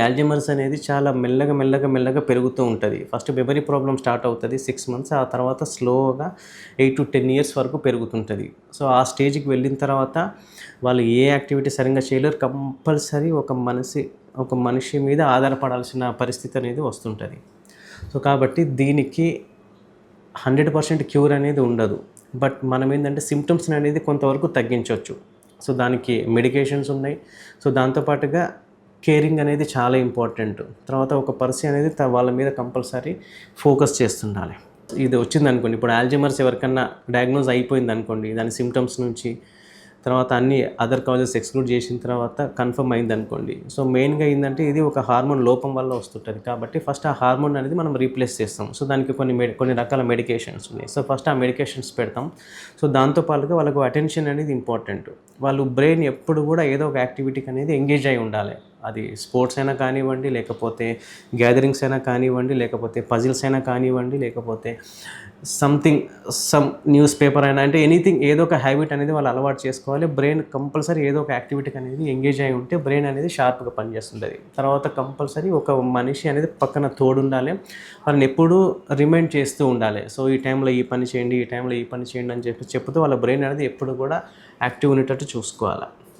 Alzheimer's అనేది చాలా మెల్లగా పెరుగుతూ ఉంటది. ఫస్ట్ మెమరీ ప్రాబ్లమ్ స్టార్ట్ అవుతది 6 మంత్స్. ఆ తర్వాత స్లోగా 8 to 10 ఇయర్స్ వరకు పెరుగుతుంటది. సో, ఆ స్టేజ్‌కి వెళ్ళిన తర్వాత వాళ్ళు ఏ యాక్టివిటీ సరింగా చేయలేరు. కంపల్సరీ ఒక మనిషి మీద ఆధారపడాల్సిన పరిస్థితి అనేది వస్తుంటది. సో, కాబట్టి దీనికి 100% క్యూర్ అనేది ఉండదు. బట్ మనమేందంటే సింప్టమ్స్‌ని అనేది కొంతవరకు తగ్గించొచ్చు. సో, దానికి మెడికేషన్స్ ఉన్నాయి. సో, దాంతో పాటుగా కేరింగ్ అనేది చాలా ఇంపార్టెంట్. తర్వాత ఒక పర్సన్ అనేది వాళ్ళ మీద కంపల్సరీ ఫోకస్ చేస్తుండాలి. ఇది వచ్చిందనుకోండి, ఇప్పుడు ఆల్జీమర్స్ ఎవరికన్నా డయాగ్నోస్ అయిపోయిందనుకోండి, దాని సింప్టమ్స్ నుంచి తర్వాత అన్ని అదర్ కాజెస్ ఎక్స్‌క్లూడ్ చేసిన తర్వాత కన్ఫర్మ్ అయిందనుకోండి. సో, మెయిన్‌గా ఏందంటే ఇది ఒక హార్మోన్ లోపం వల్ల వస్తుంటది. కాబట్టి ఫస్ట్ ఆ హార్మోన్ అనేది మనం రీప్లేస్ చేస్తాం. సో, దానికి కొన్ని రకాల మెడికేషన్స్ ఉన్నాయి. సో, ఫస్ట్ ఆ మెడికేషన్స్ పెడతాం. సో, దాంతో పాటుగా వాళ్ళకు అటెన్షన్ అనేది ఇంపార్టెంట్. వాళ్ళు బ్రెయిన్ ఎప్పుడు కూడా ఏదో ఒక యాక్టివిటీకి అనేది ఎంగేజ్ అయి ఉండాలి. అది స్పోర్ట్స్ అయినా కానివ్వండి, లేకపోతే గ్యాదరింగ్స్ అయినా కానివ్వండి, లేకపోతే పజిల్స్ అయినా కానివ్వండి, లేకపోతే సంథింగ్ సమ్ న్యూస్ పేపర్ అయినా, అంటే ఎనీథింగ్ ఏదో ఒక హ్యాబిట్ అనేది వాళ్ళు అలవాటు చేసుకోవాలి. బ్రెయిన్ కంపల్సరీ ఏదో ఒక యాక్టివిటీకి అనేది ఎంగేజ్ అయి ఉంటే బ్రెయిన్ అనేది షార్ప్‌గా పనిచేస్తుంటది. తర్వాత కంపల్సరీ ఒక మనిషి అనేది పక్కన తోడుండాలి. వాళ్ళని ఎప్పుడూ రిమైండ్ చేస్తూ ఉండాలి. సో, ఈ టైంలో ఈ పని చేయండి, ఈ టైంలో ఈ పని చేయండి అని చెప్తూ వాళ్ళ బ్రెయిన్ అనేది ఎప్పుడు కూడా యాక్టివ్ ఉండేటట్టు చూసుకోవాలి.